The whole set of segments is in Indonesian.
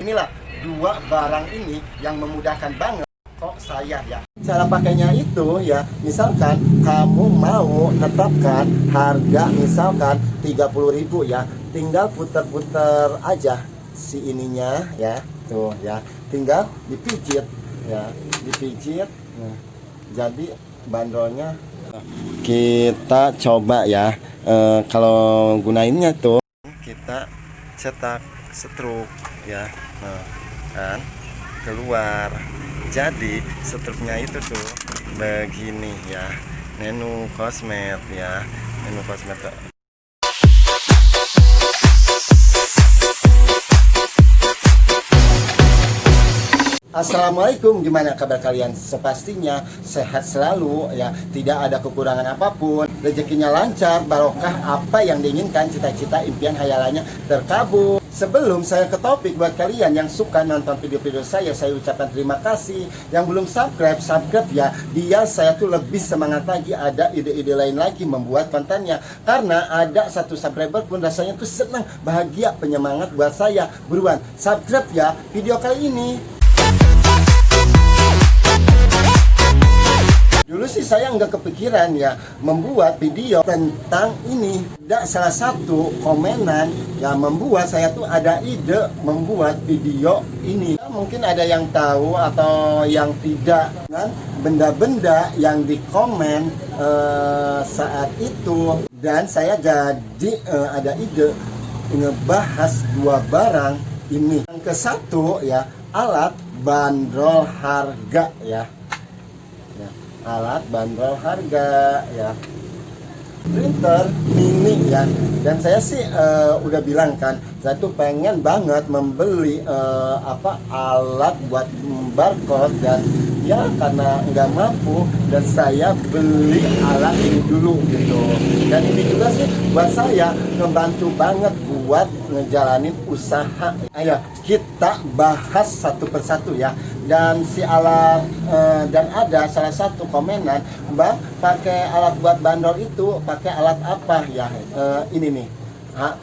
Inilah dua barang ini yang memudahkan banget kok saya ya. Cara pakainya itu ya, misalkan kamu mau tetapkan harga misalkan 30.000 ya, tinggal puter-puter aja si ininya ya, tuh ya, tinggal dipijit ya, dipijit. Nah, jadi bandrolnya kita coba ya, kalau gunainnya tuh kita cetak stroke ya, nah, kan keluar. Jadi struknya itu tuh begini ya, Nenu Cosmed ya, Nenu Cosmed. Assalamualaikum, gimana kabar kalian? Sepastinya sehat selalu ya, tidak ada kekurangan apapun, rezekinya lancar, barokah, apa yang diinginkan, cita-cita, impian, hayalannya terkabul. Sebelum saya ke topik, buat kalian yang suka nonton video-video saya ucapkan terima kasih. Yang belum subscribe ya, biar saya tuh lebih semangat lagi, ada ide-ide lain lagi membuat kontennya. Karena ada satu subscriber pun rasanya tuh senang, bahagia, penyemangat buat saya. Buruan subscribe ya video kali ini. Dulu sih saya nggak kepikiran ya membuat video tentang ini. Tidak salah satu komenan yang membuat saya tuh ada ide membuat video ini. Mungkin ada yang tahu atau yang tidak kan benda-benda yang dikomen saat itu. Dan saya jadi ada ide ngebahas dua barang ini. Yang ke satu ya, alat bandrol harga ya. Alat bandrol harga ya, printer mini ya. Dan saya sih udah bilang kan, saya tuh pengen banget membeli alat buat barcode, dan ya karena nggak mampu dan saya beli alat ini dulu gitu. Dan ini juga sih buat saya ngebantu banget buat ngejalanin usaha. Ayo kita bahas satu persatu ya. Dan si alat dan ada salah satu komenan, Mbak pakai alat buat bandrol itu pakai alat apa ya? Ini nih,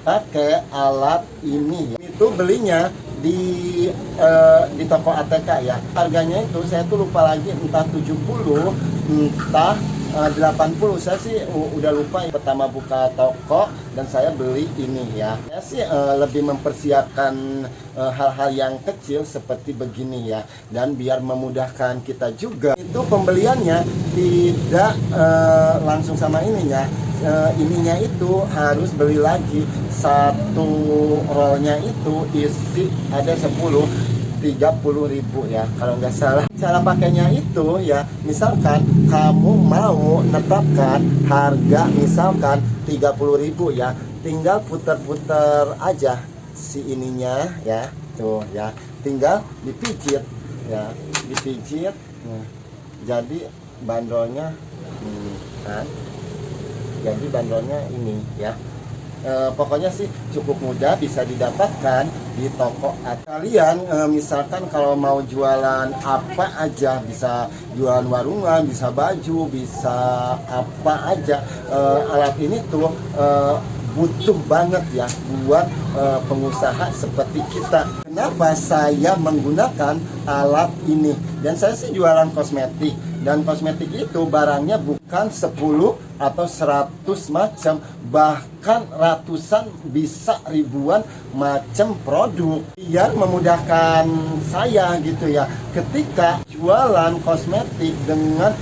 pakai alat ini. Itu belinya di toko ATK ya. Harganya itu saya tuh lupa lagi, entah 70 entah 80. Saya sih udah lupa. Pertama buka toko dan saya beli ini ya. Saya sih lebih mempersiapkan hal-hal yang kecil seperti begini ya, dan biar memudahkan kita juga. Itu pembeliannya tidak langsung sama ininya. Ininya itu harus beli lagi, satu rollnya itu isi ada 30.000 ya kalau nggak salah. Cara pakainya itu ya, misalkan kamu mau netapkan harga misalkan 30.000 ya, tinggal puter-puter aja si ininya ya, tuh ya, tinggal dipijit ya, dipijit. Nah, jadi bandrolnya ini kan, jadi bandrolnya ini ya. Pokoknya sih cukup mudah, bisa didapatkan di toko. Kalian misalkan kalau mau jualan apa aja, bisa jualan warungan, bisa baju, bisa apa aja, alat ini tuh butuh banget ya buat pengusaha seperti kita. Kenapa saya menggunakan alat ini? Dan saya sih jualan kosmetik, dan kosmetik itu barangnya bukan 10 atau 100 macam, bahkan ratusan, bisa ribuan macam produk. Biar memudahkan saya gitu ya, ketika jualan kosmetik dengan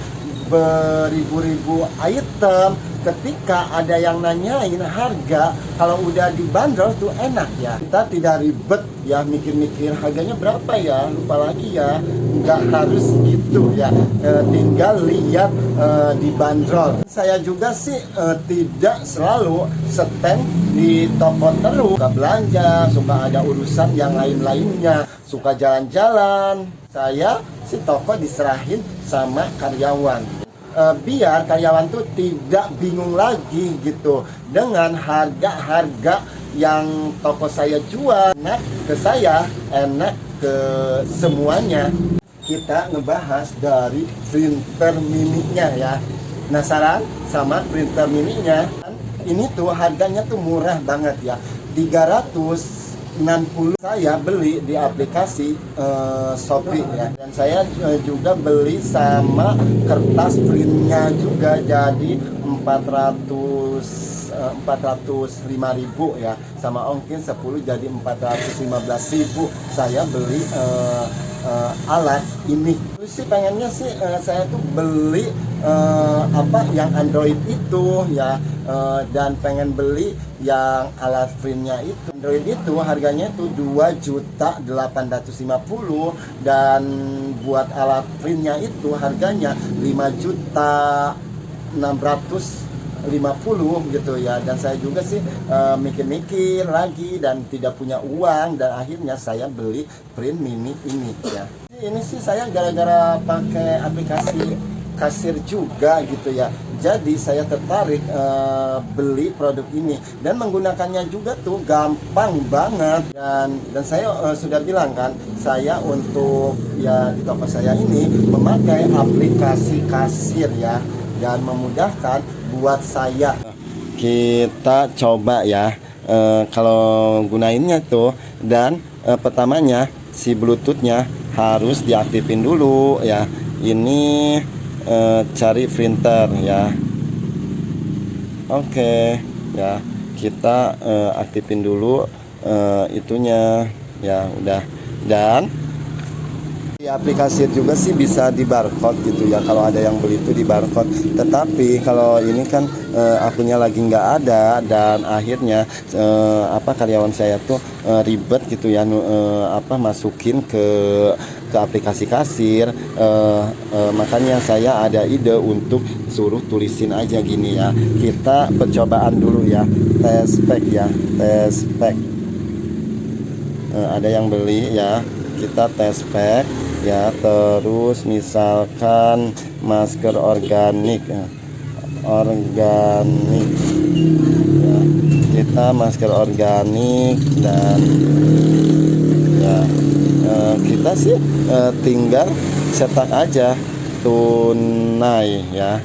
beribu-ribu item, ketika ada yang nanyain harga, kalau udah dibanderol tuh enak ya. Kita tidak ribet ya mikir-mikir harganya berapa ya, lupa lagi ya. Nggak harus gitu ya, tinggal lihat dibanderol. Saya juga sih tidak selalu stand di toko terus. Suka belanja, suka ada urusan yang lain-lainnya, suka jalan-jalan. Saya si toko diserahin sama karyawan. Biar karyawan tuh tidak bingung lagi gitu dengan harga-harga yang toko saya jual. Enak ke saya, enak ke semuanya. Kita ngebahas dari printer mininya ya. Penasaran sama printer mininya? Ini tuh harganya tuh murah banget ya, 300 60 saya beli di aplikasi Shopee ya, dan saya juga beli sama kertas printnya juga, jadi 405.000 ya, sama ongkir 10 jadi 415.000 saya beli alat ini. Terus sih pengennya sih saya tuh beli yang Android itu ya, dan pengen beli yang alat printnya itu. Android itu harganya itu 2.850.000, dan buat alat printnya itu harganya 5.650.000 gitu ya. Dan saya juga sih mikir-mikir lagi dan tidak punya uang, dan akhirnya saya beli print mini ini ya. Ini sih saya gara-gara pakai aplikasi kasir juga gitu ya, jadi saya tertarik beli produk ini, dan menggunakannya juga tuh gampang banget. Dan saya sudah bilang kan, saya untuk ya di toko saya ini memakai aplikasi kasir ya, dan memudahkan buat saya. Kita coba ya kalau gunainnya tuh, dan pertamanya si Bluetoothnya harus diaktifin dulu ya. Ini cari printer ya. Oke ya, kita aktifin dulu itunya ya, udah. Dan di aplikasi juga sih bisa di barcode gitu ya, kalau ada yang beli itu di barcode. Tetapi kalau ini kan akunnya lagi nggak ada, dan akhirnya karyawan saya tuh ribet gitu ya, masukin ke aplikasi kasir. Makanya saya ada ide untuk suruh tulisin aja gini ya. Kita percobaan dulu ya, tes pack ya, tes pack. Ada yang beli ya, kita tes pack ya. Terus misalkan masker organik ya, kita masker organik, dan ya kita sih tinggal cetak aja tunai ya.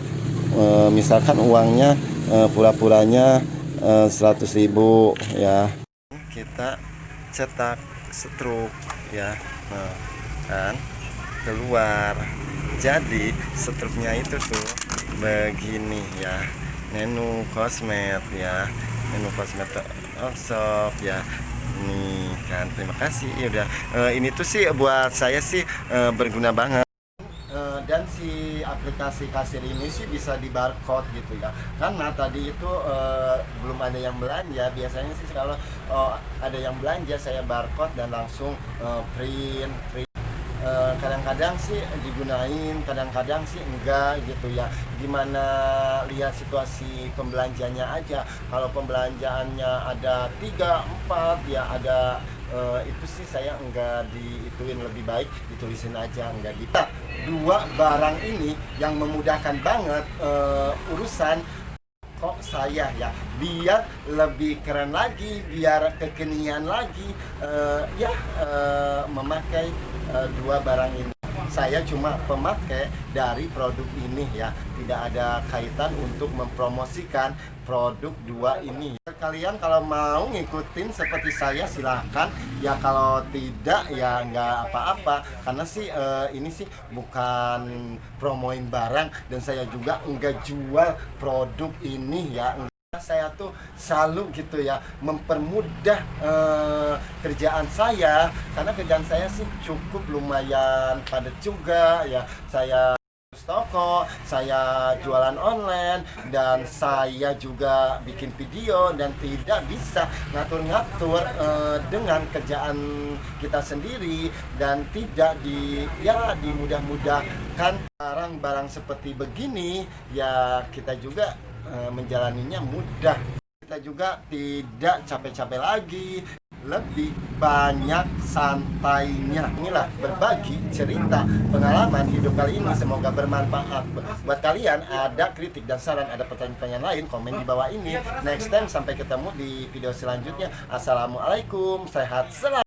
Misalkan uangnya pura-puranya 100.000 ya, kita cetak stroke ya, kan keluar. Jadi struknya itu tuh begini ya, menu kosmet ya, menu kosmet shop ya. Nih kan, terima kasih ya udah. Ini tuh sih buat saya sih berguna banget. Dan si aplikasi kasir ini sih bisa di barcode gitu ya, karena tadi itu belum ada yang belanja. Biasanya sih kalau ada yang belanja saya barcode dan langsung print. Kadang-kadang sih digunain, kadang-kadang sih enggak gitu ya. Gimana lihat situasi pembelanjanya aja. Kalau pembelanjaannya ada 3-4 ya, ada itu sih saya enggak diituin, lebih baik ditulisin aja, enggak di. Dua barang ini yang memudahkan banget urusan kok saya ya, biar lebih keren lagi, biar kekinian lagi memakai dua barang ini. Saya cuma pemakai dari produk ini ya, tidak ada kaitan untuk mempromosikan produk dua ini. Kalian kalau mau ngikutin seperti saya silahkan ya, kalau tidak ya nggak apa-apa, karena sih ini sih bukan promoin barang, dan saya juga nggak jual produk ini ya. Saya tuh selalu gitu ya mempermudah kerjaan saya, karena kerjaan saya sih cukup lumayan padat juga ya. Saya toko, saya jualan online, dan saya juga bikin video, dan tidak bisa ngatur-ngatur dengan kerjaan kita sendiri, dan tidak dimudah-mudahkan. Barang-barang seperti begini ya, kita juga menjalaninya mudah. Kita juga tidak capek-capek lagi, lebih banyak santainya. Inilah berbagi cerita pengalaman hidup kali ini, semoga bermanfaat buat kalian. Ada kritik dan saran, ada pertanyaan lain, komen di bawah ini. Next time, sampai ketemu di video selanjutnya. Assalamualaikum, sehat selalu.